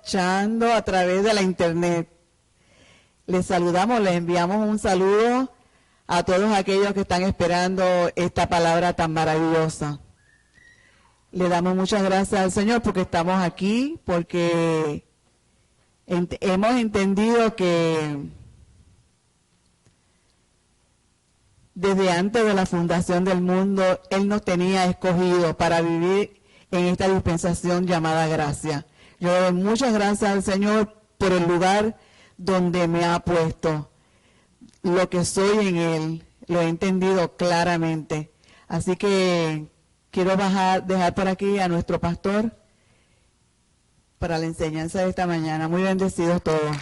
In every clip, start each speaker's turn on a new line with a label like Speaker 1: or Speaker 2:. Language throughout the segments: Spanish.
Speaker 1: escuchando a través de la internet. Les saludamos, les enviamos un saludo a todos aquellos que están esperando esta palabra tan maravillosa. Le damos muchas gracias al Señor porque estamos aquí, porque hemos entendido que desde antes de la fundación del mundo, Él nos tenía escogido para vivir en esta dispensación llamada gracia. Yo le doy muchas gracias al Señor por el lugar donde me ha puesto. Lo que soy en Él, lo he entendido claramente. Así que quiero dejar por aquí a nuestro pastor para la enseñanza de esta mañana. Muy bendecidos todos.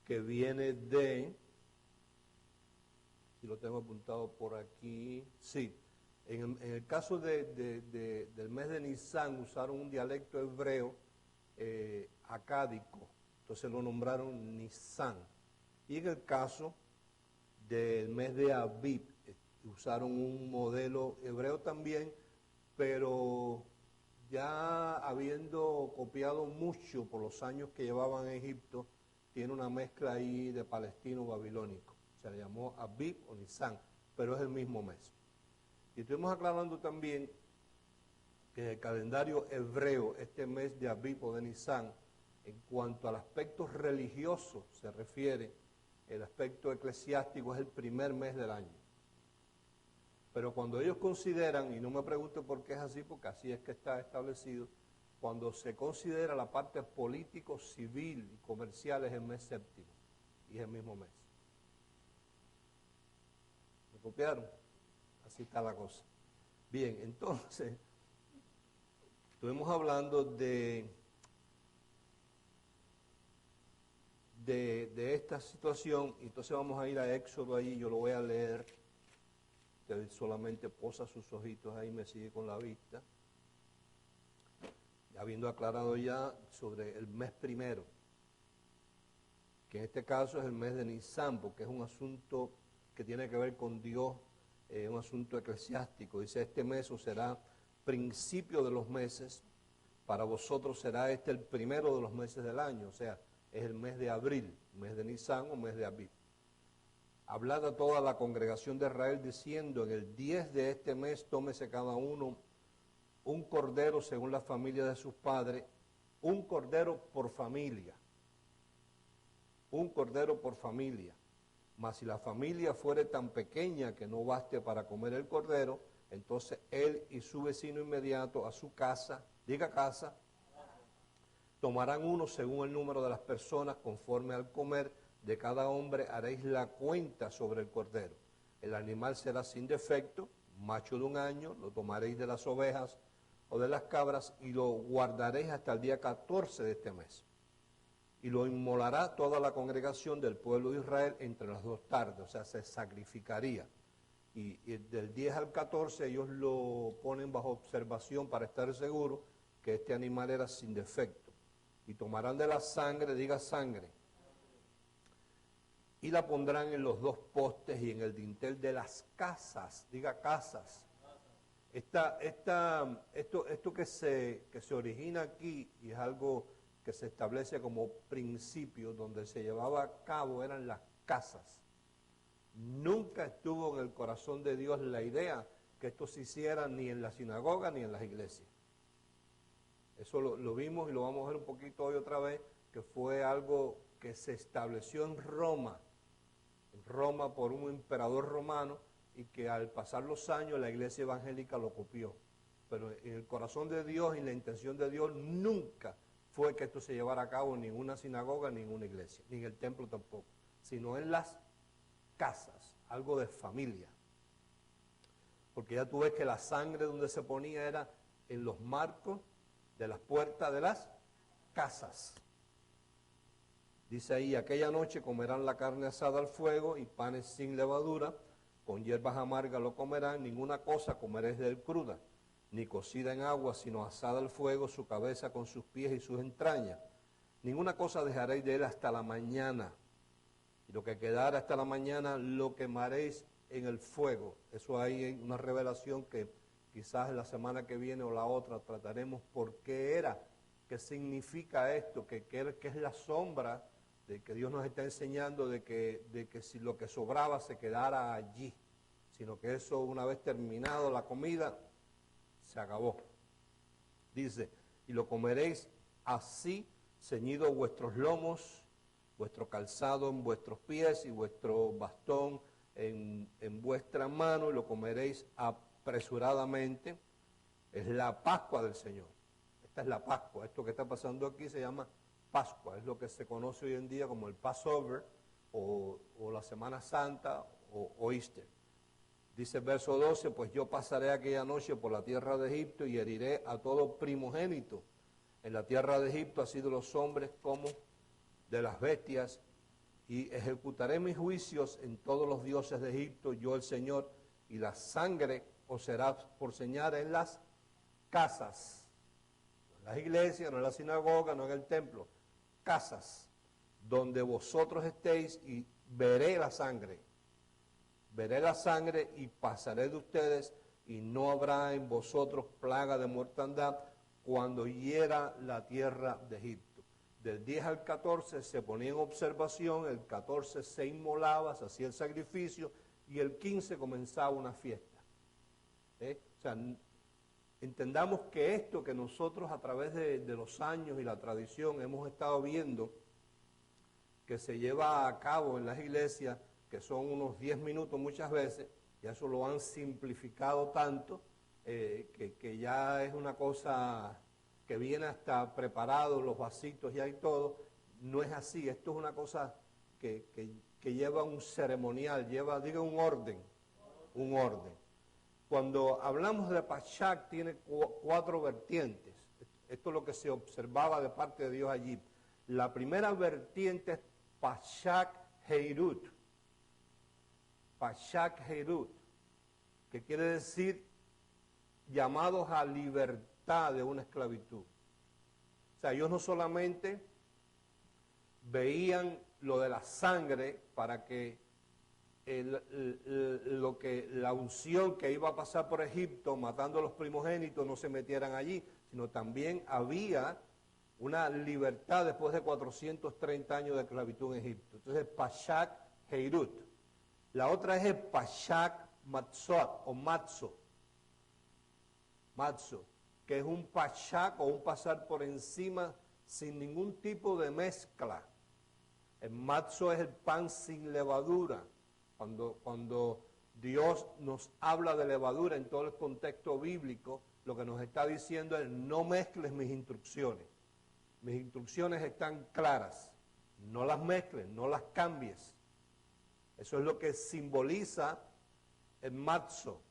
Speaker 2: Que viene de, si lo tengo apuntado por aquí, sí, en el caso del mes de Nisan usaron un dialecto hebreo acádico, entonces lo nombraron Nisan. Y en el caso del mes de Abib, usaron un modelo hebreo también, pero ya habiendo copiado mucho por los años que llevaban en Egipto, tiene una mezcla ahí de palestino-babilónico. Se le llamó Abib o Nisan, pero es el mismo mes. Y estuvimos aclarando también que en el calendario hebreo, este mes de Abib o de Nisan, en cuanto al aspecto religioso se refiere, el aspecto eclesiástico es el primer mes del año. Pero cuando ellos consideran, y no me pregunten por qué es así, porque así es que está establecido, cuando se considera la parte político, civil y comercial es el mes séptimo, y es el mismo mes. ¿Me copiaron? Así está la cosa. Bien, entonces, estuvimos hablando de esta situación, y entonces vamos a ir a Éxodo ahí, yo lo voy a leer. Usted solamente posa sus ojitos ahí, me sigue con la vista. Habiendo aclarado ya sobre el mes primero, que en este caso es el mes de Nisan, porque es un asunto que tiene que ver con Dios, un asunto eclesiástico. Dice, este mes os será principio de los meses, para vosotros será este el primero de los meses del año, o sea, es el mes de abril, mes de Nisan o mes de Abib. Hablad a toda la congregación de Israel diciendo, en el 10 de este mes tómese cada uno un cordero según la familia de sus padres, un cordero por familia, un cordero por familia. Mas si la familia fuere tan pequeña que no baste para comer el cordero, entonces él y su vecino inmediato a su casa, diga casa, tomarán uno según el número de las personas, conforme al comer de cada hombre haréis la cuenta sobre el cordero. El animal será sin defecto, macho de 1 año, lo tomaréis de las ovejas o de las cabras y lo guardaréis hasta el día 14 de este mes. Y lo inmolará toda la congregación del pueblo de Israel entre las 2 tardes, o sea, se sacrificaría. Y del 10 al 14 ellos lo ponen bajo observación para estar seguros que este animal era sin defecto. Y tomarán de la sangre, diga sangre, y la pondrán en los 2 postes y en el dintel de las casas, diga casas. Esto que se origina aquí y es algo que se establece como principio, donde se llevaba a cabo eran las casas. Nunca estuvo en el corazón de Dios la idea que esto se hiciera ni en la sinagoga ni en las iglesias. Eso lo vimos y lo vamos a ver un poquito hoy otra vez, que fue algo que se estableció en Roma por un emperador romano, y que al pasar los años la iglesia evangélica lo copió. Pero en el corazón de Dios y la intención de Dios nunca fue que esto se llevara a cabo en ninguna sinagoga, ni en una iglesia, ni en el templo tampoco, sino en las casas, algo de familia. Porque ya tú ves que la sangre donde se ponía era en los marcos de las puertas de las casas. Dice ahí, aquella noche comerán la carne asada al fuego y panes sin levadura, con hierbas amargas lo comerán, ninguna cosa comeréis de él cruda, ni cocida en agua, sino asada al fuego, su cabeza con sus pies y sus entrañas. Ninguna cosa dejaréis de él hasta la mañana, y lo que quedara hasta la mañana lo quemaréis en el fuego. Eso hay una revelación que quizás la semana que viene o la otra trataremos por qué era, qué significa esto, qué es la sombra de que Dios nos está enseñando de que si lo que sobraba se quedara allí, sino que eso una vez terminado la comida, se acabó. Dice, y lo comeréis así, ceñidos vuestros lomos, vuestro calzado en vuestros pies y vuestro bastón en vuestra mano, y lo comeréis apresuradamente. Es la Pascua del Señor. Esta es la Pascua. Esto que está pasando aquí se llama Pascua. Es lo que se conoce hoy en día como el Passover o la Semana Santa o Easter. Dice el verso 12, pues yo pasaré aquella noche por la tierra de Egipto y heriré a todo primogénito en la tierra de Egipto, así de los hombres como de las bestias, y ejecutaré mis juicios en todos los dioses de Egipto, yo el Señor, y la sangre os será por señal en las casas, no en las iglesias, no en la sinagoga, no en el templo, casas, donde vosotros estéis, y veré la sangre y pasaré de ustedes, y no habrá en vosotros plaga de mortandad cuando hiera la tierra de Egipto. Del 10 al 14 se ponía en observación, el 14 se inmolaba, se hacía el sacrificio, y el 15 comenzaba una fiesta. O sea, entendamos que esto que nosotros a través de los años y la tradición hemos estado viendo, que se lleva a cabo en las iglesias, que son unos 10 minutos muchas veces, Ya eso lo han simplificado tanto que ya es una cosa que viene hasta preparado, los vasitos ya y todo. No es así, esto es una cosa que lleva un ceremonial, diga un orden, un orden. Cuando hablamos de Pashak tiene 4 vertientes. Esto es lo que se observaba de parte de Dios allí. La primera vertiente es Pashak Heirut. Pashak Heirut, que quiere decir llamados a libertad de una esclavitud. O sea, ellos no solamente veían lo de la sangre para que la unción que iba a pasar por Egipto matando a los primogénitos no se metieran allí, sino también había una libertad después de 430 años de esclavitud en Egipto. Entonces, Pashak Heirut. La otra es el Pashak Matzot o Matzo, que es un Pashak o un pasar por encima sin ningún tipo de mezcla. El Matzo es el pan sin levadura. Cuando Dios nos habla de levadura en todo el contexto bíblico, lo que nos está diciendo es: no mezcles mis instrucciones. Mis instrucciones están claras. No las mezcles, no las cambies. Eso es lo que simboliza el matzo.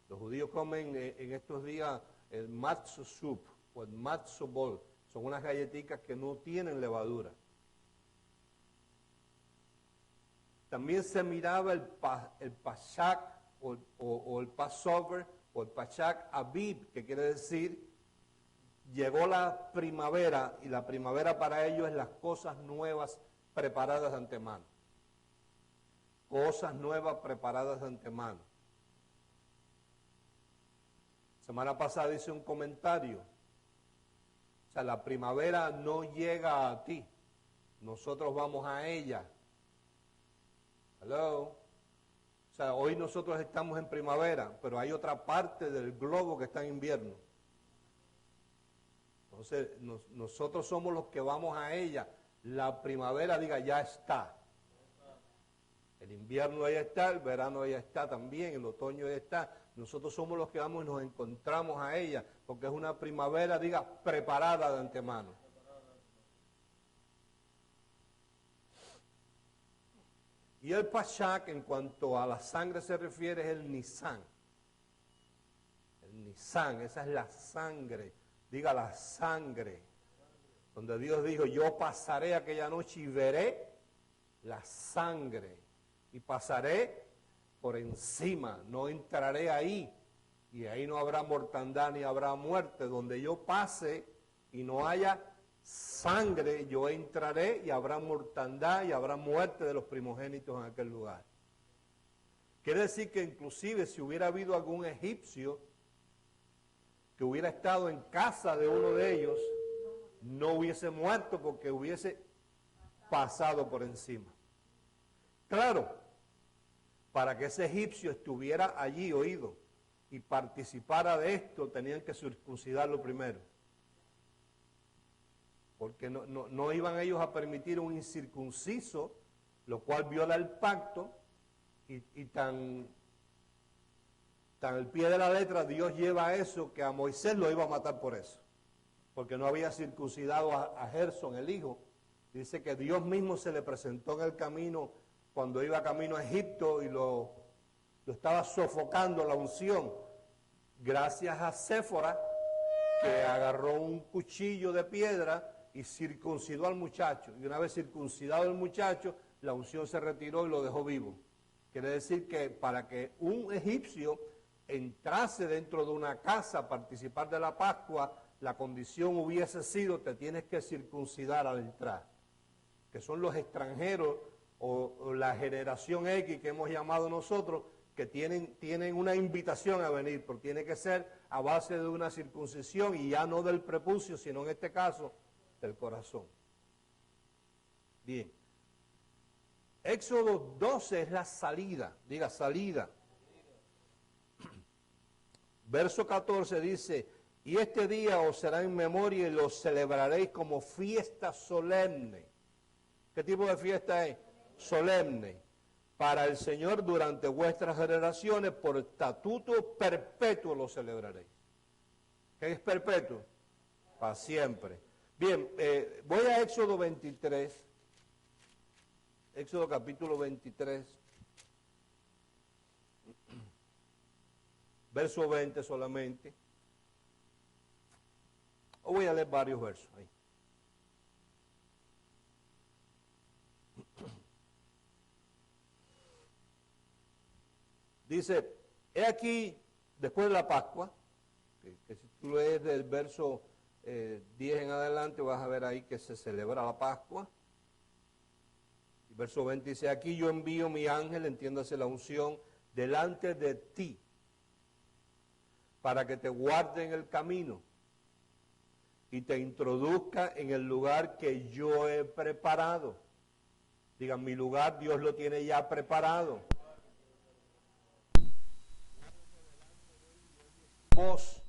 Speaker 2: Los judíos comen en estos días el matzo soup o el matzo ball. Son unas galletitas que no tienen levadura. También se miraba el Pashak o el Passover o el Pashak Abib, que quiere decir llegó la primavera, y la primavera para ellos es las cosas nuevas preparadas de antemano. Cosas nuevas preparadas de antemano. Semana pasada hice un comentario. O sea, la primavera no llega a ti. Nosotros vamos a ella. Hello. O sea, hoy nosotros estamos en primavera, pero hay otra parte del globo que está en invierno. Entonces, nosotros somos los que vamos a ella. La primavera, diga, ya está. El invierno ya está, el verano ya está también, el otoño ya está. Nosotros somos los que vamos y nos encontramos a ella, porque es una primavera, diga, preparada de antemano. Y el Pashak, en cuanto a la sangre se refiere, es el Nisan. El Nisan, esa es la sangre. Diga, la sangre. Donde Dios dijo: yo pasaré aquella noche y veré la sangre. Y pasaré por encima, no entraré ahí. Y ahí no habrá mortandad ni habrá muerte. Donde yo pase y no haya sangre, yo entraré y habrá mortandad y habrá muerte de los primogénitos en aquel lugar. Quiere decir que inclusive si hubiera habido algún egipcio que hubiera estado en casa de uno de ellos, no hubiese muerto porque hubiese pasado por encima. Claro, para que ese egipcio estuviera allí oído y participara de esto, tenían que circuncidarlo primero. Porque no iban ellos a permitir un incircunciso, lo cual viola el pacto, y tan al pie de la letra Dios lleva eso, que a Moisés lo iba a matar por eso, porque no había circuncidado a Gersón, el hijo. Dice que Dios mismo se le presentó en el camino, cuando iba camino a Egipto, y lo estaba sofocando la unción, gracias a Séfora, que agarró un cuchillo de piedra y circuncidó al muchacho. Y una vez circuncidado el muchacho, la unción se retiró y lo dejó vivo. Quiere decir que para que un egipcio entrase dentro de una casa a participar de la Pascua, la condición hubiese sido: te tienes que circuncidar al entrar. Que son los extranjeros o la generación X que hemos llamado nosotros, que tienen una invitación a venir, pero tiene que ser a base de una circuncisión, y ya no del prepucio, sino en este caso del corazón. Bien. Éxodo 12 es la salida, diga salida. Verso 14 dice: y este día os será en memoria y lo celebraréis como fiesta solemne. ¿Qué tipo de fiesta es? Solemne. para el Señor durante vuestras generaciones, por estatuto perpetuo lo celebraréis. ¿Qué es perpetuo? Para siempre. Bien, voy a Éxodo 23, Éxodo capítulo 23, verso 20 solamente. O voy a leer varios versos ahí. Dice, he aquí, después de la Pascua, que si tú lees del verso 10 en adelante, vas a ver ahí que se celebra la Pascua. El verso 20 dice, aquí yo envío mi ángel, entiéndase la unción, delante de ti, para que te guarde en el camino y te introduzca en el lugar que yo he preparado. Digan, mi lugar Dios lo tiene ya preparado. Vos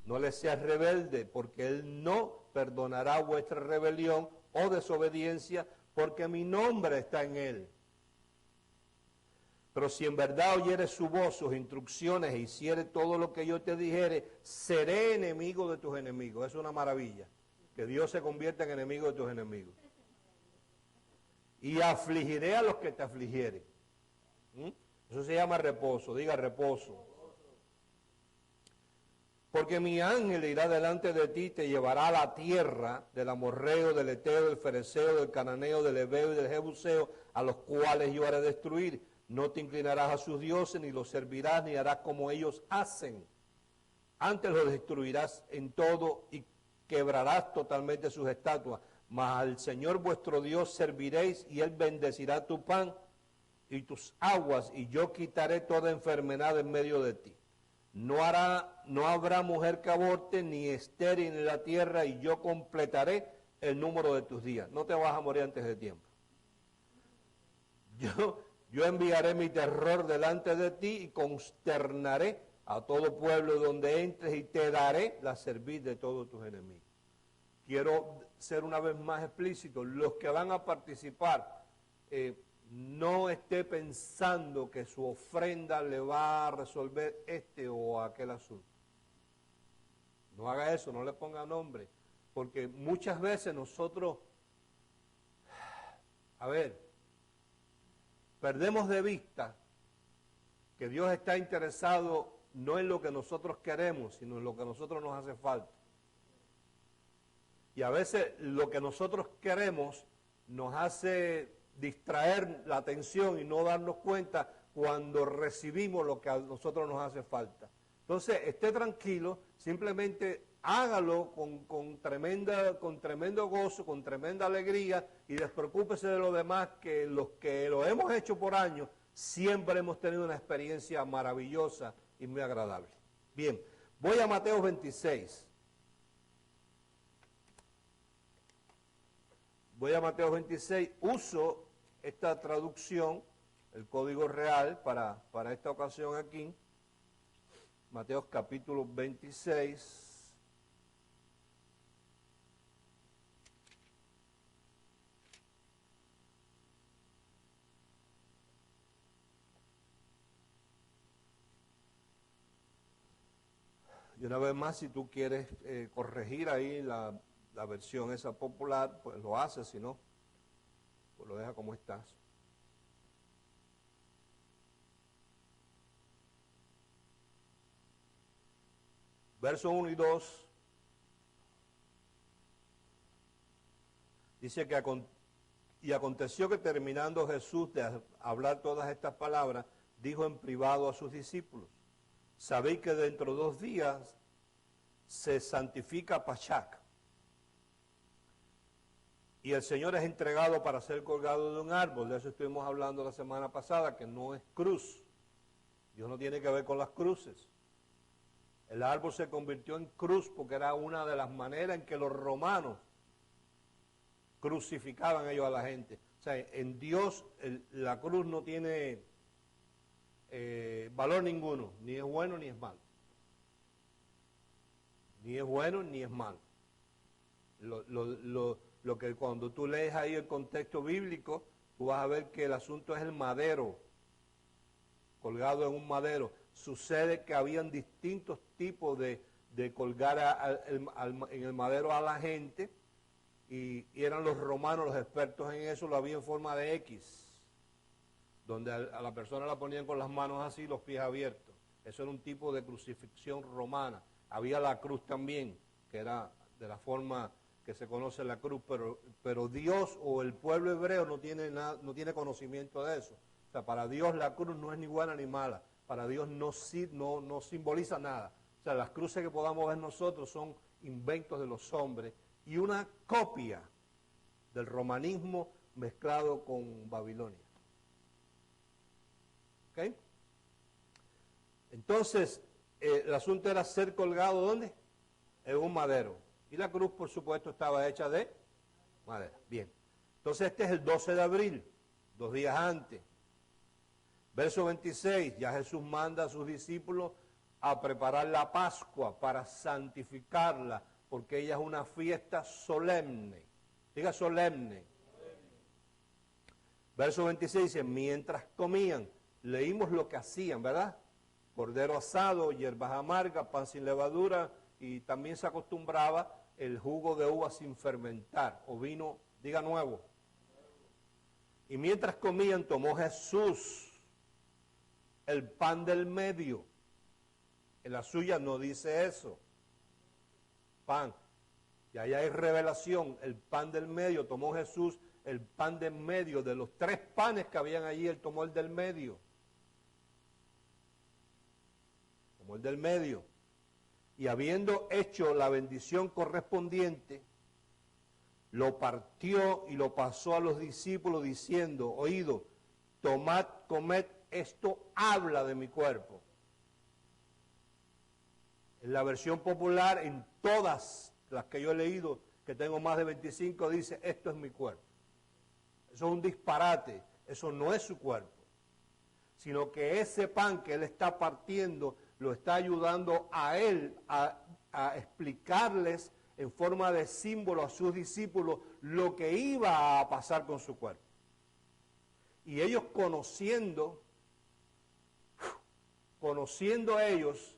Speaker 2: no le seas rebelde, porque Él no perdonará vuestra rebelión o desobediencia, porque mi nombre está en Él. Pero si en verdad oyeres su voz, sus instrucciones, e hicieres todo lo que yo te dijere, seré enemigo de tus enemigos. Es una maravilla, que Dios se convierta en enemigo de tus enemigos. Y afligiré a los que te afligieren. Eso se llama reposo, diga reposo. Porque mi ángel irá delante de ti, te llevará a la tierra del amorreo, del eteo, del fereceo, del cananeo, del heveo y del jebuseo, a los cuales yo haré destruir. No te inclinarás a sus dioses, ni los servirás, ni harás como ellos hacen. Antes los destruirás en todo y quebrarás totalmente sus estatuas. Mas al Señor vuestro Dios serviréis, y Él bendecirá tu pan y tus aguas, y yo quitaré toda enfermedad en medio de ti. No habrá mujer que aborte, ni estéril en la tierra, y yo completaré el número de tus días. No te vas a morir antes de tiempo. Yo enviaré mi terror delante de ti y consternaré a todo pueblo donde entres, y te daré la cerviz de todos tus enemigos. Quiero ser una vez más explícito. Los que van a participar, no esté pensando que su ofrenda le va a resolver este o aquel asunto. No haga eso, no le ponga nombre, porque muchas veces nosotros, perdemos de vista que Dios está interesado no en lo que nosotros queremos, sino en lo que a nosotros nos hace falta. Y a veces lo que nosotros queremos nos hace distraer la atención y no darnos cuenta cuando recibimos lo que a nosotros nos hace falta. Entonces, esté tranquilo, simplemente hágalo con tremendo gozo, con tremenda alegría, y despreocúpese de lo demás, que los que lo hemos hecho por años, siempre hemos tenido una experiencia maravillosa y muy agradable. Bien, voy a Mateo 26. Voy a Mateo 26, uso esta traducción, el código real, para esta ocasión aquí. Mateo capítulo 26. Y una vez más, si tú quieres corregir ahí la versión esa popular, pues lo haces, si no, pues lo deja como estás. Verso 1 y 2, dice que aconteció que terminando Jesús de hablar todas estas palabras, dijo en privado a sus discípulos, sabéis que dentro de 2 días se santifica Pachac, y el Señor es entregado para ser colgado de un árbol. De eso estuvimos hablando la semana pasada, que no es cruz. Dios no tiene que ver con las cruces. El árbol se convirtió en cruz porque era una de las maneras en que los romanos crucificaban ellos a la gente. O sea, en Dios la cruz no tiene valor ninguno, ni es bueno ni es malo. Ni es bueno ni es malo. Lo que cuando tú lees ahí el contexto bíblico, tú vas a ver que el asunto es el madero, colgado en un madero. Sucede que habían distintos tipos de colgar en el madero a la gente, y eran los romanos los expertos en eso, lo había en forma de X, donde a la persona la ponían con las manos así, los pies abiertos. Eso era un tipo de crucifixión romana. Había la cruz también, que era de la forma que se conoce la cruz, pero Dios o el pueblo hebreo no tiene conocimiento de eso. O sea, para Dios la cruz no es ni buena ni mala. Para Dios no simboliza nada. O sea, las cruces que podamos ver nosotros son inventos de los hombres y una copia del romanismo mezclado con Babilonia. ¿Ok? Entonces, el asunto era ser colgado, ¿dónde? En un madero. Y la cruz, por supuesto, estaba hecha de madera. Bien. Entonces, este es el 12 de abril, 2 días antes. Verso 26, ya Jesús manda a sus discípulos a preparar la Pascua para santificarla, porque ella es una fiesta solemne. Diga solemne. Verso 26 dice, mientras comían, leímos lo que hacían, ¿verdad? Cordero asado, hierbas amargas, pan sin levadura, y también se acostumbraba el jugo de uva sin fermentar, o vino, diga nuevo. Y mientras comían, tomó Jesús el pan del medio. En la suya no dice eso. Pan. Y allá hay revelación. El pan del medio. Tomó Jesús el pan del medio. De los 3 panes que habían allí, él tomó el del medio. Tomó el del medio. Y habiendo hecho la bendición correspondiente, lo partió y lo pasó a los discípulos diciendo, oído, tomad, comed, esto habla de mi cuerpo. En la versión popular, en todas las que yo he leído, que tengo más de 25, dice, esto es mi cuerpo. Eso es un disparate, eso no es su cuerpo. Sino que ese pan que él está partiendo, lo está ayudando a él a explicarles en forma de símbolo a sus discípulos lo que iba a pasar con su cuerpo. Y ellos conociendo ellos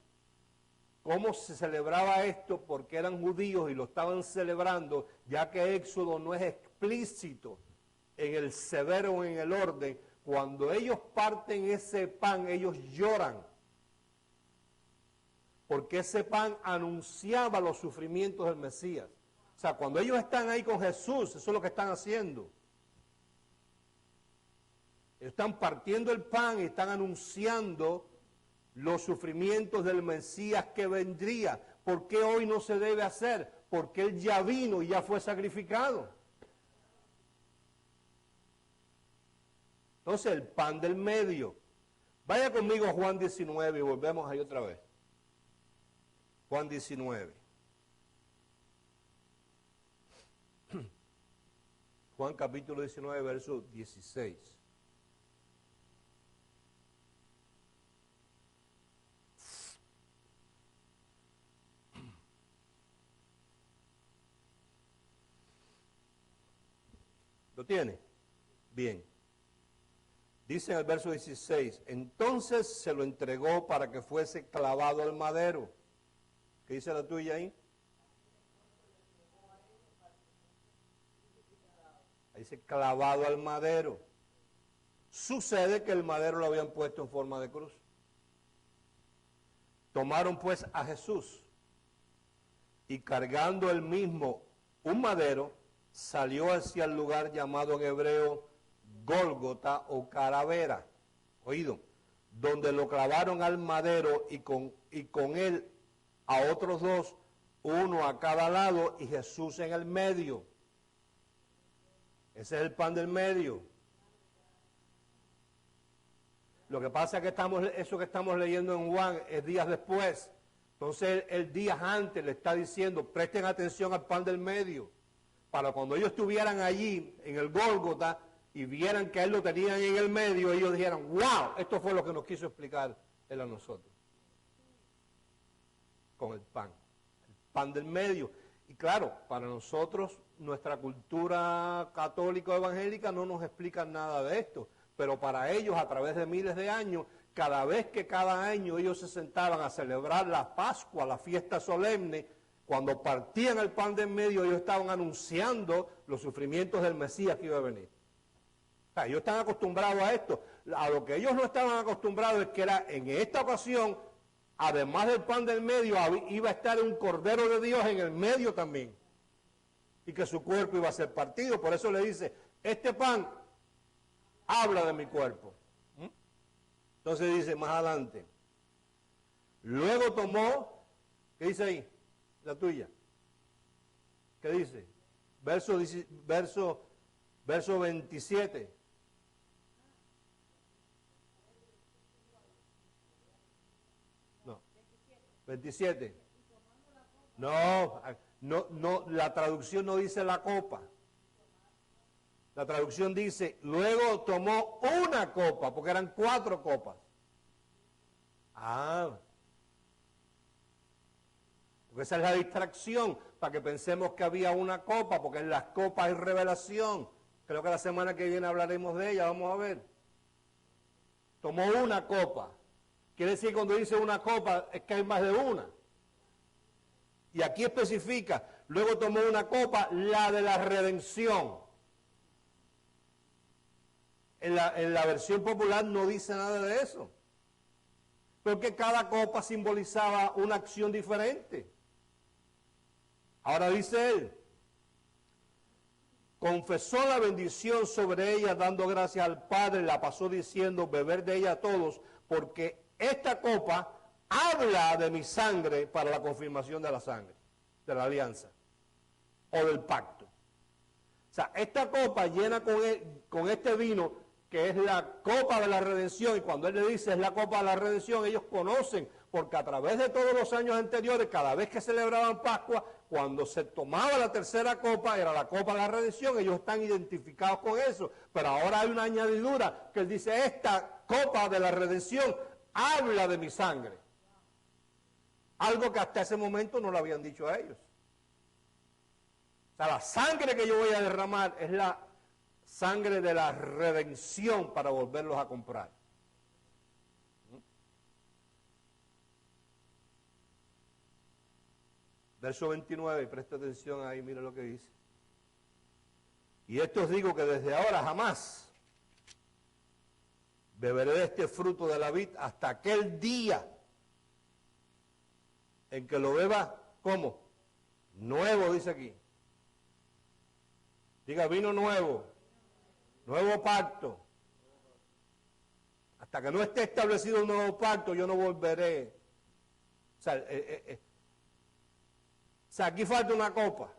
Speaker 2: cómo se celebraba esto, porque eran judíos y lo estaban celebrando, ya que Éxodo no es explícito en el severo o en el orden, cuando ellos parten ese pan, ellos lloran, porque ese pan anunciaba los sufrimientos del Mesías. O sea, cuando ellos están ahí con Jesús, eso es lo que están haciendo. Ellos están partiendo el pan y están anunciando los sufrimientos del Mesías que vendría. ¿Por qué hoy no se debe hacer? Porque Él ya vino y ya fue sacrificado. Entonces, el pan del medio. Vaya conmigo a Juan 19 y volvemos ahí otra vez. Juan 19. Juan capítulo 19, verso 16. ¿Lo tiene? Bien. Dice en el verso 16, entonces se lo entregó para que fuese clavado al madero. ¿Qué dice la tuya ahí? Ahí dice clavado al madero. Sucede que el madero lo habían puesto en forma de cruz. Tomaron pues a Jesús y cargando él mismo un madero, salió hacia el lugar llamado en hebreo Gólgota o Calavera, oído, donde lo clavaron al madero y con él a otros 2, uno a cada lado y Jesús en el medio. Ese es el pan del medio. Lo que pasa es que eso que estamos leyendo en Juan es días después. Entonces el días antes le está diciendo, presten atención al pan del medio. Para cuando ellos estuvieran allí en el Gólgota y vieran que a él lo tenían en el medio, ellos dijeran, wow, esto fue lo que nos quiso explicar él a nosotros. Con el pan del medio. Y claro, para nosotros, nuestra cultura católica o evangélica no nos explica nada de esto, pero para ellos, a través de miles de años, cada vez que cada año ellos se sentaban a celebrar la Pascua, la fiesta solemne, cuando partían el pan de en medio, ellos estaban anunciando los sufrimientos del Mesías que iba a venir. O sea, ellos están acostumbrados a esto. A lo que ellos no estaban acostumbrados es que era en esta ocasión, además del pan del medio, iba a estar un Cordero de Dios en el medio también. Y que su cuerpo iba a ser partido. Por eso le dice, este pan habla de mi cuerpo. Entonces dice más adelante, luego tomó, ¿qué dice ahí? La tuya. ¿Qué dice? Verso 27. No. 27. No, la traducción no dice la copa. La traducción dice, luego tomó una copa, porque eran 4 copas. Porque esa es la distracción, para que pensemos que había una copa, porque en las copas hay revelación. Creo que la semana que viene hablaremos de ella, vamos a ver. Tomó una copa. Quiere decir cuando dice una copa, es que hay más de una. Y aquí especifica, luego tomó una copa, la de la redención. En la versión popular no dice nada de eso. Porque cada copa simbolizaba una acción diferente. Ahora dice él, confesó la bendición sobre ella dando gracias al Padre, la pasó diciendo, beber de ella a todos, porque esta copa habla de mi sangre para la confirmación de la sangre, de la alianza o del pacto. O sea, esta copa llena con este vino, que es la copa de la redención, y cuando él le dice es la copa de la redención, ellos conocen, porque a través de todos los años anteriores, cada vez que celebraban Pascua, cuando se tomaba la tercera copa, era la copa de la redención, ellos están identificados con eso, pero ahora hay una añadidura, que él dice, esta copa de la redención habla de mi sangre. Algo que hasta ese momento no lo habían dicho a ellos. O sea, la sangre que yo voy a derramar es la sangre de la redención para volverlos a comprar. Verso 29, presta atención ahí, mira lo que dice. Y esto os digo que desde ahora jamás beberé de este fruto de la vid hasta aquel día en que lo beba, ¿cómo? Nuevo, dice aquí. Diga, vino nuevo, nuevo pacto. Hasta que no esté establecido un nuevo pacto, yo no volveré. O sea, aquí falta una copa.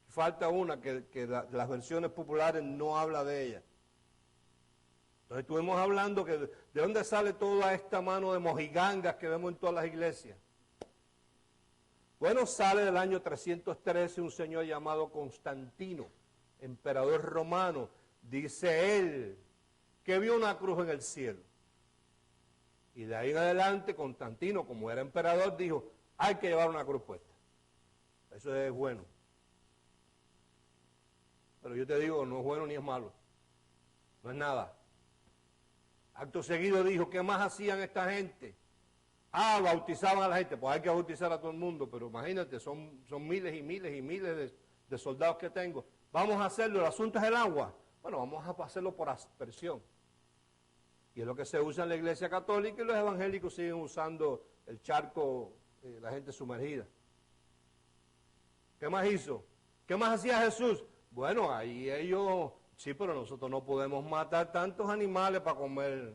Speaker 2: Falta una que las versiones populares no habla de ella. Entonces estuvimos hablando que de dónde sale toda esta mano de mojigangas que vemos en todas las iglesias. Bueno, sale del año 313 un señor llamado Constantino, emperador romano. Dice él que vio una cruz en el cielo. Y de ahí en adelante Constantino, como era emperador, dijo, hay que llevar una cruz puesta. Eso es bueno. Pero yo te digo, no es bueno ni es malo. No es nada. Acto seguido dijo, ¿qué más hacían esta gente? Bautizaban a la gente. Pues hay que bautizar a todo el mundo, pero imagínate, son miles y miles y miles de soldados que tengo. Vamos a hacerlo, el asunto es el agua. Bueno, vamos a hacerlo por aspersión. Y es lo que se usa en la iglesia católica, y los evangélicos siguen usando el charco, la gente sumergida. ¿Qué más hizo? ¿Qué más hacía Jesús? Bueno, ahí ellos, sí, pero nosotros no podemos matar tantos animales para comer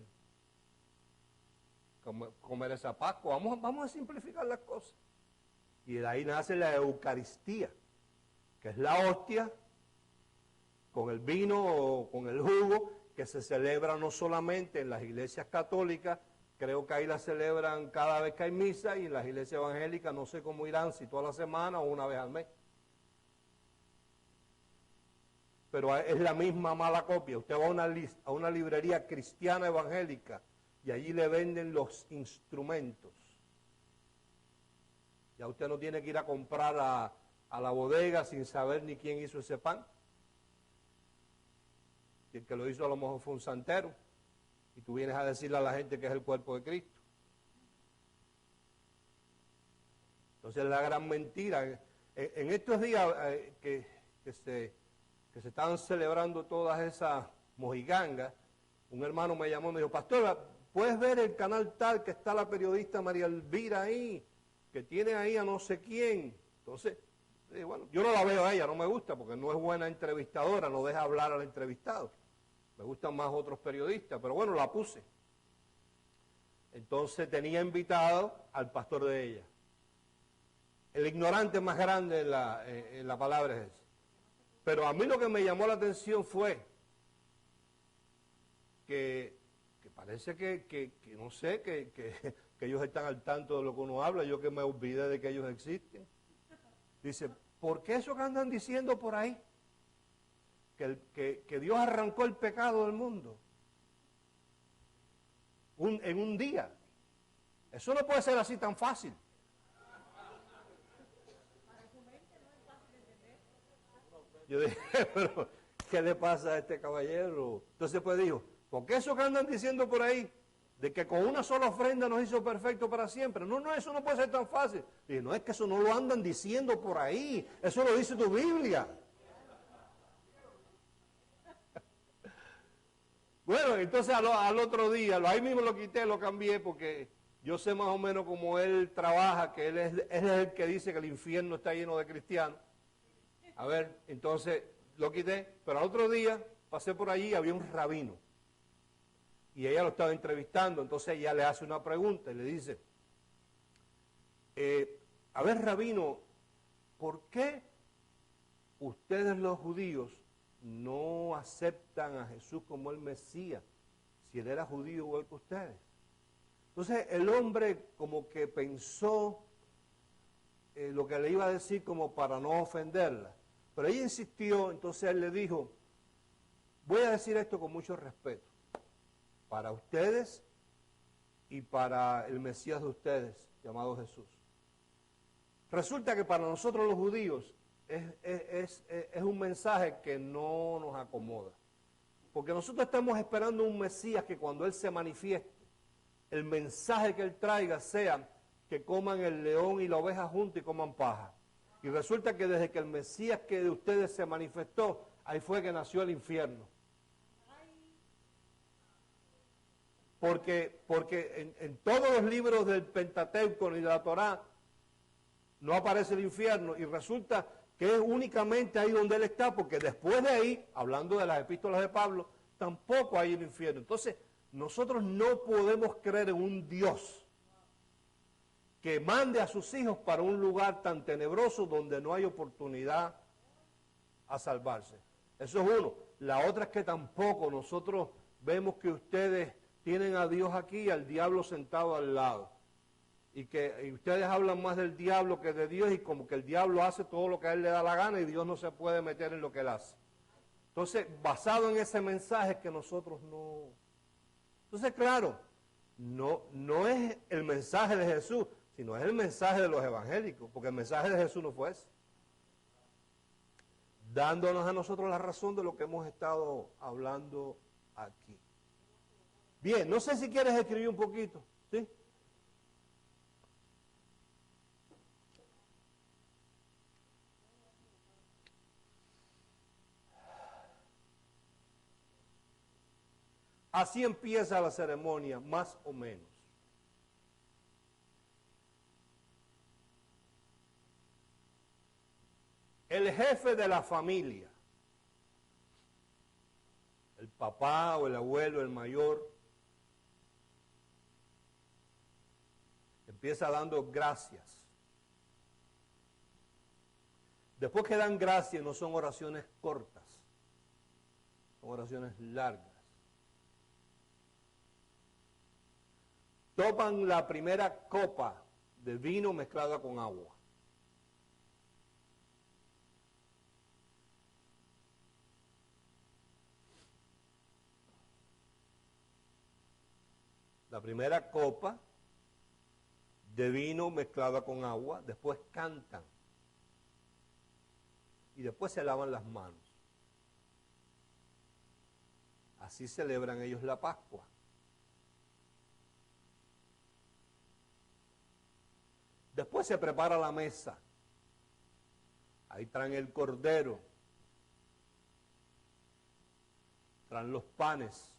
Speaker 2: esa Pascua. Vamos a simplificar las cosas. Y de ahí nace la Eucaristía, que es la hostia con el vino o con el jugo, que se celebra no solamente en las iglesias católicas, creo que ahí la celebran cada vez que hay misa, y en las iglesias evangélicas no sé cómo irán, si toda la semana o una vez al mes. Pero es la misma mala copia. Usted va a una librería cristiana evangélica y allí le venden los instrumentos. Ya usted no tiene que ir a comprar a la bodega sin saber ni quién hizo ese pan. y el que lo hizo a lo mejor fue un santero, y tú vienes a decirle a la gente que es el cuerpo de Cristo. Entonces la gran mentira, en estos días que se estaban celebrando todas esas mojigangas, un hermano me llamó y me dijo, pastor, ¿puedes ver el canal tal que está la periodista María Elvira ahí, que tiene ahí a no sé quién? Entonces, bueno, yo no la veo a ella, no me gusta, porque no es buena entrevistadora, no deja hablar al entrevistado. Me gustan más otros periodistas, pero bueno, la puse. Entonces tenía invitado al pastor de ella. El ignorante más grande en la palabra es ese. Pero a mí lo que me llamó la atención fue que parece que no sé, que ellos están al tanto de lo que uno habla, yo que me olvidé de que ellos existen. Dice, ¿por qué eso que andan diciendo por ahí? Que Dios arrancó el pecado del mundo en un día. Eso no puede ser así tan fácil. Yo dije, pero ¿qué le pasa a este caballero? Entonces pues dijo, ¿por qué eso que andan diciendo por ahí? De que con una sola ofrenda nos hizo perfecto para siempre. No, eso no puede ser tan fácil. Y no, es que eso no lo andan diciendo por ahí. Eso lo dice tu Biblia. Bueno, entonces al otro día, ahí mismo lo quité, lo cambié, porque yo sé más o menos cómo él trabaja, que él es el que dice que el infierno está lleno de cristianos. A ver, entonces lo quité, pero al otro día pasé por allí y había un rabino. Y ella lo estaba entrevistando, entonces ella le hace una pregunta y le dice, a ver, rabino, ¿por qué ustedes los judíos no aceptan a Jesús como el Mesías, si él era judío igual que ustedes? Entonces el hombre como que pensó lo que le iba a decir como para no ofenderla, pero ella insistió, entonces él le dijo, voy a decir esto con mucho respeto, para ustedes y para el Mesías de ustedes, llamado Jesús. Resulta que para nosotros los judíos es un mensaje que no nos acomoda. Porque nosotros estamos esperando un Mesías que cuando Él se manifieste, el mensaje que Él traiga sea que coman el león y la oveja juntos y coman paja. Y resulta que desde que el Mesías que de ustedes se manifestó, ahí fue que nació el infierno. Porque en todos los libros del Pentateuco y de la Torá no aparece el infierno y resulta que es únicamente ahí donde él está, porque después de ahí, hablando de las epístolas de Pablo, tampoco hay el infierno. Entonces, nosotros no podemos creer en un Dios que mande a sus hijos para un lugar tan tenebroso donde no hay oportunidad a salvarse. Eso es uno. La otra es que tampoco nosotros vemos que ustedes tienen a Dios aquí y al diablo sentado al lado. Y que ustedes hablan más del diablo que de Dios y como que el diablo hace todo lo que a él le da la gana y Dios no se puede meter en lo que él hace. Entonces, basado en ese mensaje que nosotros no... Entonces, claro, no es el mensaje de Jesús, sino es el mensaje de los evangélicos, porque el mensaje de Jesús no fue ese. Dándonos a nosotros la razón de lo que hemos estado hablando aquí. Bien, no sé si quieres escribir un poquito, ¿sí? Así empieza la ceremonia, más o menos. El jefe de la familia, el papá o el abuelo, el mayor, empieza dando gracias. Después que dan gracias no son oraciones cortas, son oraciones largas. Toman la primera copa de vino mezclada con agua. La primera copa de vino mezclada con agua, después cantan y después se lavan las manos. Así celebran ellos la Pascua. Después se prepara la mesa. Ahí traen el cordero, traen los panes,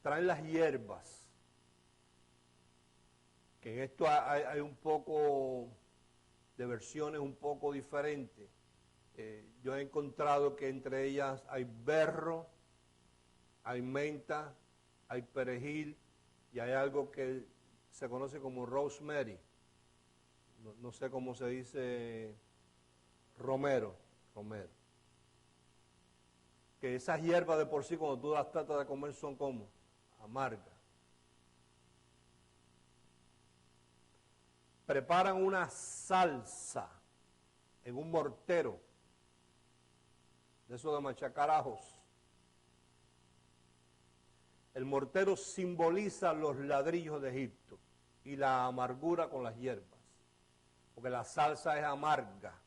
Speaker 2: traen las hierbas, que en esto hay un poco de versiones un poco diferentes. Yo he encontrado que entre ellas hay berro, hay menta, hay perejil y hay algo que se conoce como rosemary. No sé cómo se dice, romero. Que esas hierbas de por sí cuando tú las tratas de comer son como amargas. Preparan una salsa en un mortero, de eso de machacar ajos. El mortero simboliza los ladrillos de Egipto y la amargura con las hierbas, porque la salsa es amarga.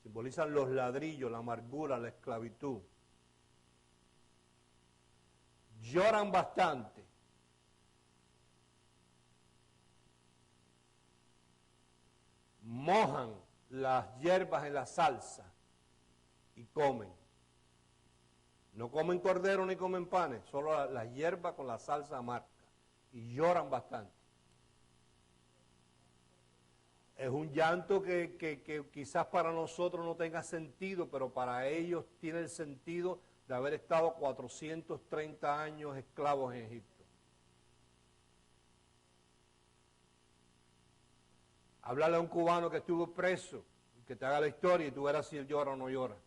Speaker 2: Simbolizan los ladrillos, la amargura, la esclavitud. Lloran bastante. Mojan las hierbas en la salsa y comen. No comen cordero ni comen panes, solo las hierbas con la salsa amarga. Y lloran bastante. Es un llanto que quizás para nosotros no tenga sentido, pero para ellos tiene el sentido de haber estado 430 años esclavos en Egipto. Háblale a un cubano que estuvo preso, que te haga la historia y tú verás si él llora o no llora.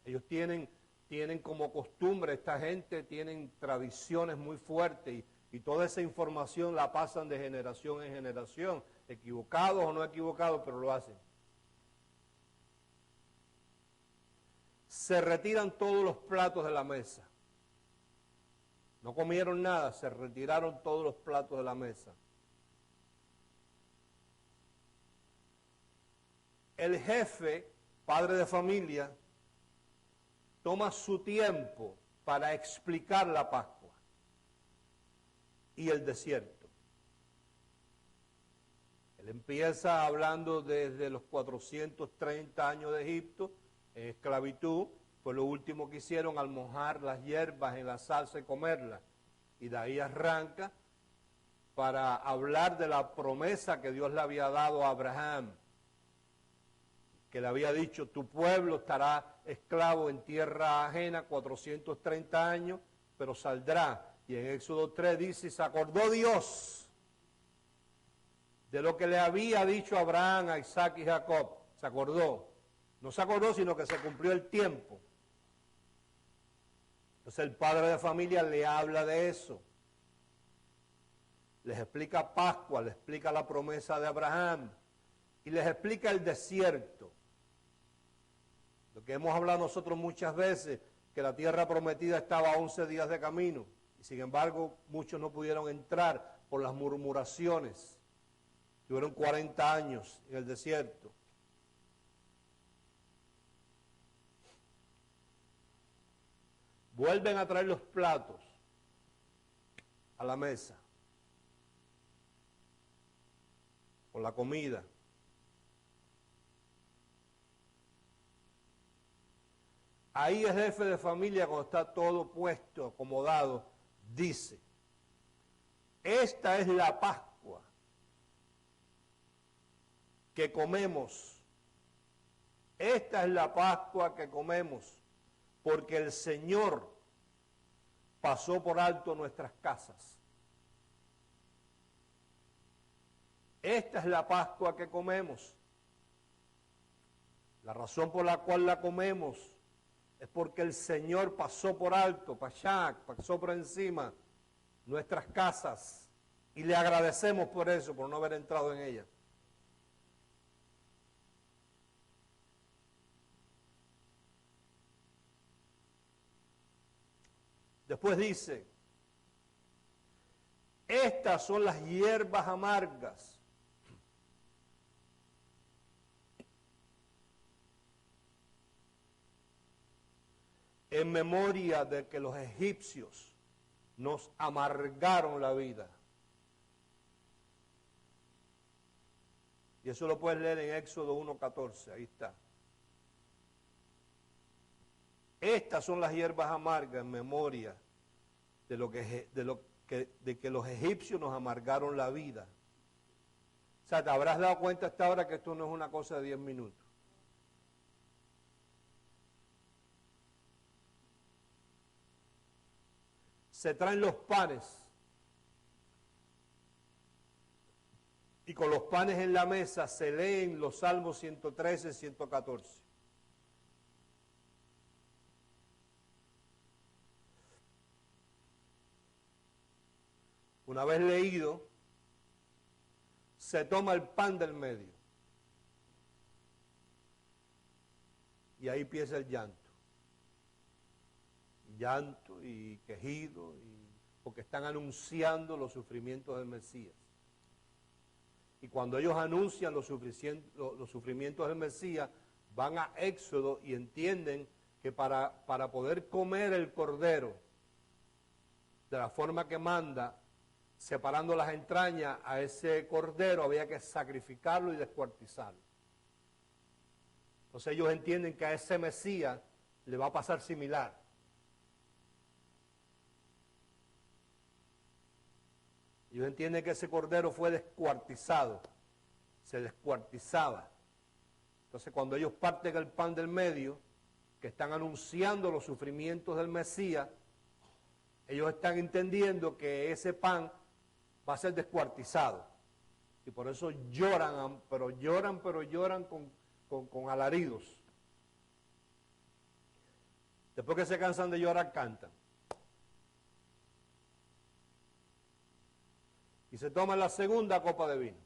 Speaker 2: Ellos tienen como costumbre, esta gente tienen tradiciones muy fuertes y toda esa información la pasan de generación en generación, equivocados o no equivocados, pero lo hacen. Se retiran todos los platos de la mesa. No comieron nada, se retiraron todos los platos de la mesa. El jefe, padre de familia, toma su tiempo para explicar la Pascua y el desierto. Él empieza hablando desde los 430 años de Egipto, en esclavitud, fue lo último que hicieron al mojar las hierbas en la salsa y comerlas. Y de ahí arranca para hablar de la promesa que Dios le había dado a Abraham, que le había dicho, tu pueblo estará esclavo en tierra ajena 430 años, pero saldrá. Y en Éxodo 3 dice, se acordó Dios de lo que le había dicho a Abraham, a Isaac y Jacob. Se acordó. No se acordó, sino que se cumplió el tiempo. Entonces el padre de familia le habla de eso. Les explica Pascua, les explica la promesa de Abraham y les explica el desierto. Lo que hemos hablado nosotros muchas veces, que la tierra prometida estaba a 11 días de camino y sin embargo muchos no pudieron entrar por las murmuraciones. Tuvieron 40 años en el desierto. Vuelven a traer los platos a la mesa con la comida. Ahí el jefe de familia, cuando está todo puesto, acomodado, dice, esta es la Pascua que comemos. Esta es la Pascua que comemos, porque el Señor pasó por alto nuestras casas. Esta es la Pascua que comemos. La razón por la cual la comemos es porque el Señor pasó por alto, pasó por encima nuestras casas y le agradecemos por eso, por no haber entrado en ellas. Después dice, estas son las hierbas amargas en memoria de que los egipcios nos amargaron la vida. Y eso lo puedes leer en Éxodo 1:14, ahí está. Estas son las hierbas amargas en memoria de que los egipcios nos amargaron la vida. O sea, te habrás dado cuenta hasta ahora que esto no es una cosa de 10 minutos. Se traen los panes. Y con los panes en la mesa se leen los Salmos 113, 114. Una vez leído, se toma el pan del medio. Y ahí empieza el llanto. Llanto y quejido, porque están anunciando los sufrimientos del Mesías. Y cuando ellos anuncian los sufrimientos del Mesías, van a Éxodo y entienden que para poder comer el cordero de la forma que manda, separando las entrañas a ese cordero, había que sacrificarlo y descuartizarlo. Entonces ellos entienden que a ese Mesías le va a pasar similar. Ellos entienden que ese cordero fue descuartizado, se descuartizaba. Entonces cuando ellos parten el pan del medio, que están anunciando los sufrimientos del Mesías, ellos están entendiendo que ese pan va a ser descuartizado. Y por eso lloran, pero lloran con alaridos. Después que se cansan de llorar, cantan. Y se toman la segunda copa de vino.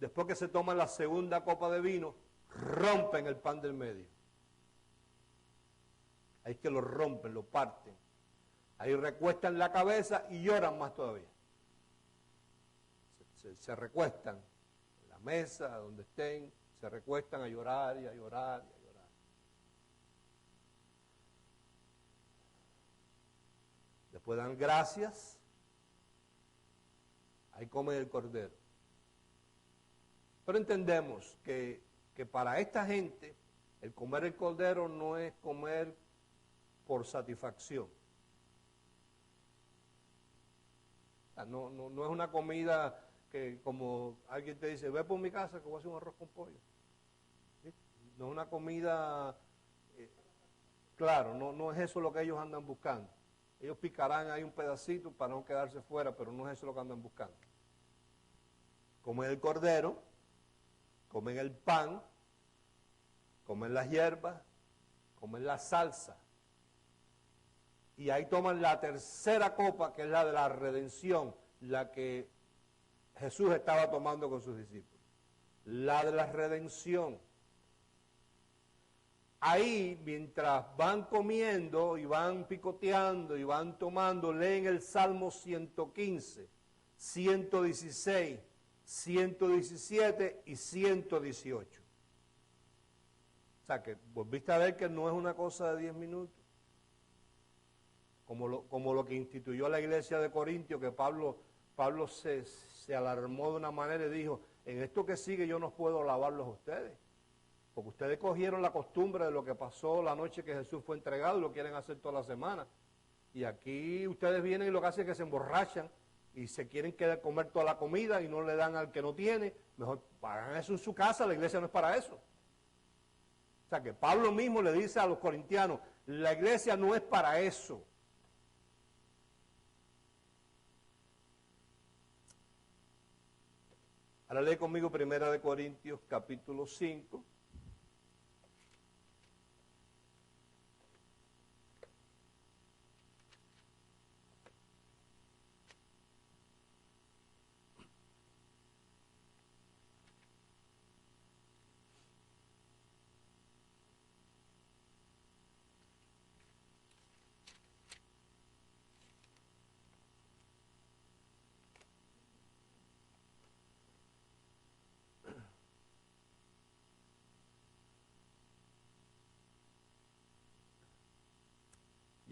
Speaker 2: Después que se toman la segunda copa de vino, rompen el pan del medio. Ahí es que lo rompen, lo parten. Ahí recuestan la cabeza y lloran más todavía. Se recuestan en la mesa, donde estén, se recuestan a llorar y a llorar y a llorar. Después dan gracias, ahí comen el cordero. Pero entendemos que para esta gente el comer el cordero no es comer por satisfacción. O sea, no es una comida que como alguien te dice, ve por mi casa que voy a hacer un arroz con pollo. ¿Sí? No es una comida, claro, no es eso lo que ellos andan buscando. Ellos picarán ahí un pedacito para no quedarse fuera, pero no es eso lo que andan buscando. Comen el cordero, comen el pan, comen las hierbas, comen la salsa. Y ahí toman la tercera copa, que es la de la redención, la que Jesús estaba tomando con sus discípulos. La de la redención. Ahí, mientras van comiendo y van picoteando y van tomando, leen el Salmo 115, 116, 117 y 118. O sea, que volviste a ver que no es una cosa de 10 minutos. Como lo que instituyó la iglesia de Corintios, que Pablo se alarmó de una manera y dijo, en esto que sigue yo no puedo alabarlos a ustedes, porque ustedes cogieron la costumbre de lo que pasó la noche que Jesús fue entregado y lo quieren hacer toda la semana. Y aquí ustedes vienen y lo que hacen es que se emborrachan y se quieren quedar comer toda la comida y no le dan al que no tiene. Mejor hagan eso en su casa, la iglesia no es para eso. O sea que Pablo mismo le dice a los corintianos, la iglesia no es para eso. Ahora lee conmigo 1 Corintios capítulo 5.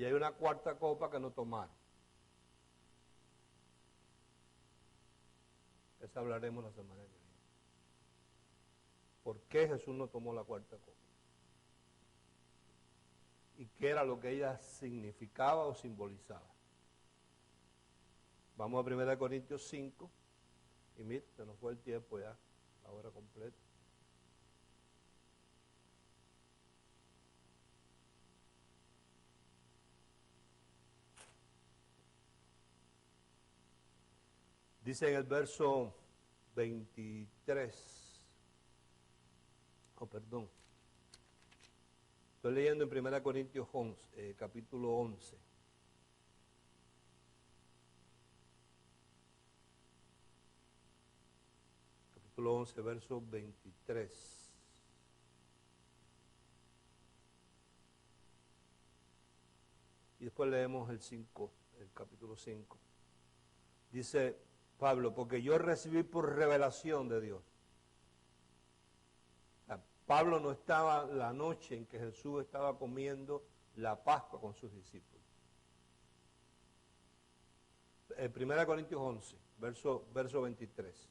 Speaker 2: Y hay una cuarta copa que no tomaron. Esa hablaremos la semana que viene. ¿Por qué Jesús no tomó la cuarta copa? ¿Y qué era lo que ella significaba o simbolizaba? Vamos a 1 Corintios 5. Y mire, se nos fue el tiempo ya, la hora completa. Dice en el verso 23, perdón, estoy leyendo en 1 Corintios 11, capítulo 11. Capítulo 11, verso 23. Y después leemos el 5, el capítulo 5. Dice Pablo, porque yo recibí por revelación de Dios. O sea, Pablo no estaba la noche en que Jesús estaba comiendo la Pascua con sus discípulos. 1 Corintios 11, verso 23.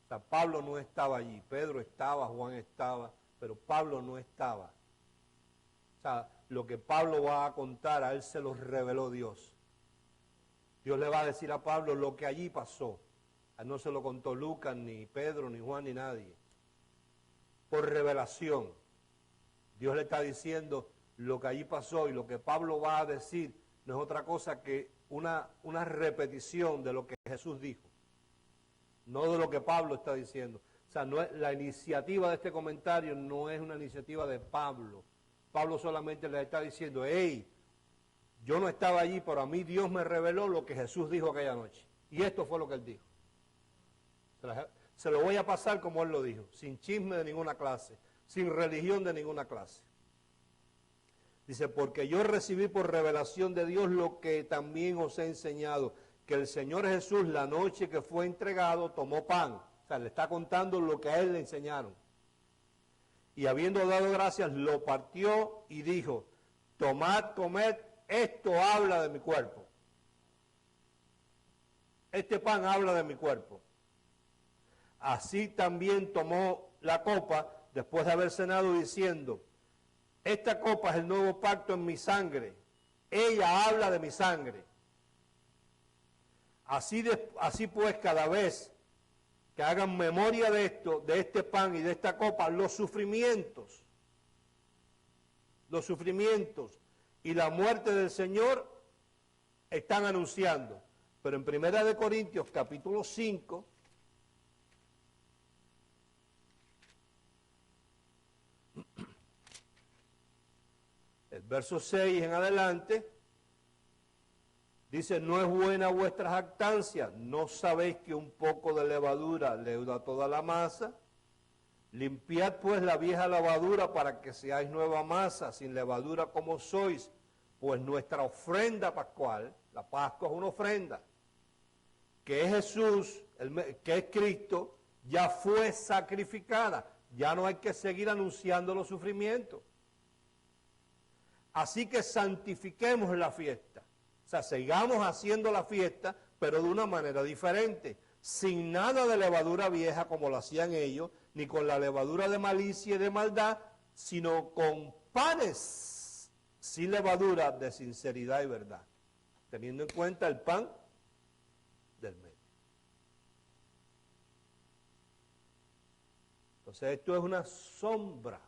Speaker 2: O sea, Pablo no estaba allí. Pedro estaba, Juan estaba, pero Pablo no estaba. O sea, lo que Pablo va a contar, a él se lo reveló Dios. Dios le va a decir a Pablo lo que allí pasó. No se lo contó Lucas, ni Pedro, ni Juan, ni nadie. Por revelación. Dios le está diciendo lo que allí pasó, y lo que Pablo va a decir no es otra cosa que una repetición de lo que Jesús dijo. No de lo que Pablo está diciendo. O sea, no es, la iniciativa de este comentario no es una iniciativa de Pablo. Pablo solamente le está diciendo, hey, yo no estaba allí, pero a mí Dios me reveló lo que Jesús dijo aquella noche. Y esto fue lo que él dijo. Se lo voy a pasar como él lo dijo, sin chisme de ninguna clase, sin religión de ninguna clase. Dice, porque yo recibí por revelación de Dios lo que también os he enseñado, que el Señor Jesús la noche que fue entregado tomó pan. O sea, le está contando lo que a él le enseñaron. Y habiendo dado gracias, lo partió y dijo, tomad, comed, esto habla de mi cuerpo. Este pan habla de mi cuerpo. Así también tomó la copa después de haber cenado diciendo, esta copa es el nuevo pacto en mi sangre. Ella habla de mi sangre. Así pues, cada vez que hagan memoria de esto, de este pan y de esta copa, los sufrimientos y la muerte del Señor están anunciando. Pero en 1 Corintios capítulo 5, el verso 6 en adelante, dice, no es buena vuestra jactancia, no sabéis que un poco de levadura leuda toda la masa. Limpiad pues la vieja levadura para que seáis nueva masa, sin levadura como sois, pues nuestra ofrenda pascual, la Pascua es una ofrenda, que es Jesús, que es Cristo, ya fue sacrificada. Ya no hay que seguir anunciando los sufrimientos. Así que santifiquemos la fiesta. O sea, sigamos haciendo la fiesta, pero de una manera diferente, sin nada de levadura vieja como lo hacían ellos, ni con la levadura de malicia y de maldad, sino con panes sin levadura de sinceridad y verdad, teniendo en cuenta el pan del medio. Entonces esto es una sombra.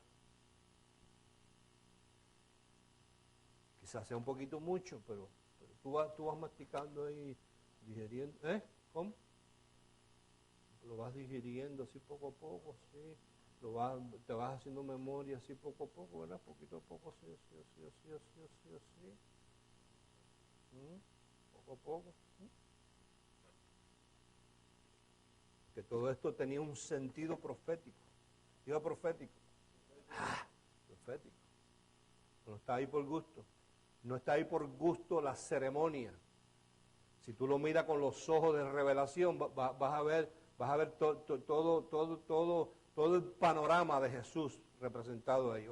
Speaker 2: Quizás sea un poquito mucho, pero tú vas masticando ahí, digeriendo. ¿Cómo? Lo vas digiriendo así poco a poco, sí. Te vas haciendo memoria así poco a poco, ¿verdad? Poquito a poco, sí. Poco a poco. Que todo esto tenía un sentido profético. Diga profético. Profético. No está ahí por gusto. No está ahí por gusto la ceremonia. Si tú lo miras con los ojos de revelación, vas a ver todo el panorama de Jesús representado ahí.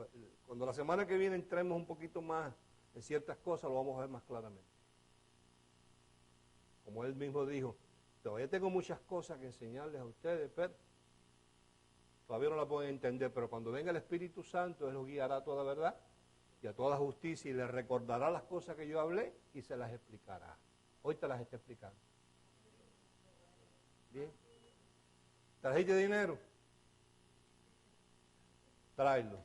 Speaker 2: Cuando la semana que viene entremos un poquito más en ciertas cosas lo vamos a ver más claramente. Como él mismo dijo, todavía tengo muchas cosas que enseñarles a ustedes, pero todavía no la pueden entender, pero cuando venga el Espíritu Santo, Él los guiará a toda verdad y a toda justicia y les recordará las cosas que yo hablé y se las explicará. Hoy te las está explicando. Bien. ¿Trajiste dinero? Tráelo.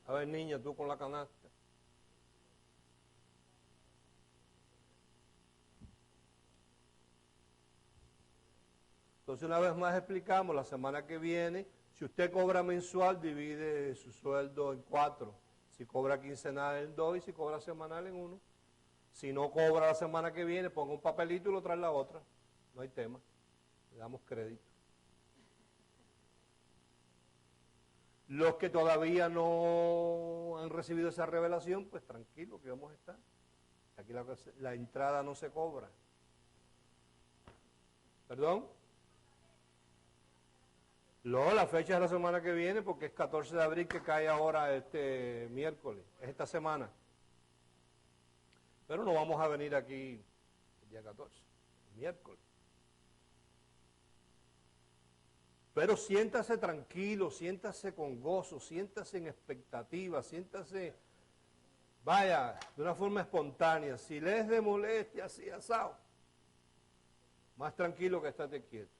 Speaker 2: A ver, niña, tú con la canasta. Entonces, una vez más explicamos, la semana que viene, si usted cobra mensual, divide su sueldo en 4. Si cobra quincenal en 2 y si cobra semanal en 1. Si no cobra la semana que viene, ponga un papelito y lo trae la otra. No hay tema. Le damos crédito. Los que todavía no han recibido esa revelación, pues tranquilo que vamos a estar. Aquí la entrada no se cobra. ¿Perdón? No, la fecha es la semana que viene porque es 14 de abril que cae ahora este miércoles. Es esta semana. Pero no vamos a venir aquí el día 14, el miércoles. Pero siéntase tranquilo, siéntase con gozo, siéntase en expectativa, siéntase, vaya, de una forma espontánea. Si le es de molestia, así asado, más tranquilo que estate quieto.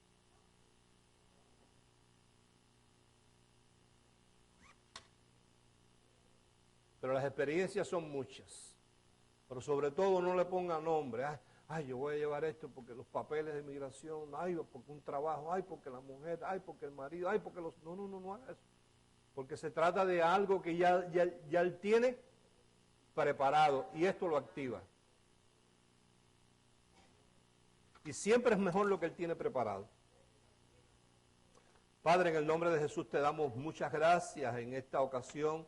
Speaker 2: Pero las experiencias son muchas. Pero sobre todo no le ponga nombre. Ay, yo voy a llevar esto porque los papeles de migración, ay, porque un trabajo, ay, porque la mujer, ay, porque el marido, ay, porque los... No haga eso. Porque se trata de algo que ya él tiene preparado y esto lo activa. Y siempre es mejor lo que él tiene preparado. Padre, en el nombre de Jesús te damos muchas gracias en esta ocasión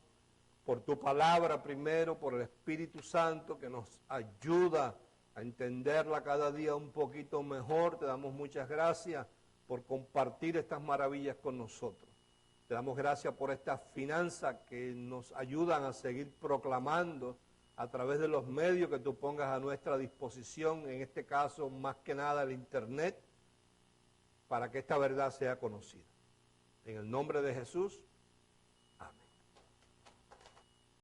Speaker 2: por tu palabra primero, por el Espíritu Santo que nos ayuda a entenderla cada día un poquito mejor. Te damos muchas gracias por compartir estas maravillas con nosotros. Te damos gracias por estas finanzas que nos ayudan a seguir proclamando a través de los medios que tú pongas a nuestra disposición, en este caso más que nada el Internet, para que esta verdad sea conocida. En el nombre de Jesús.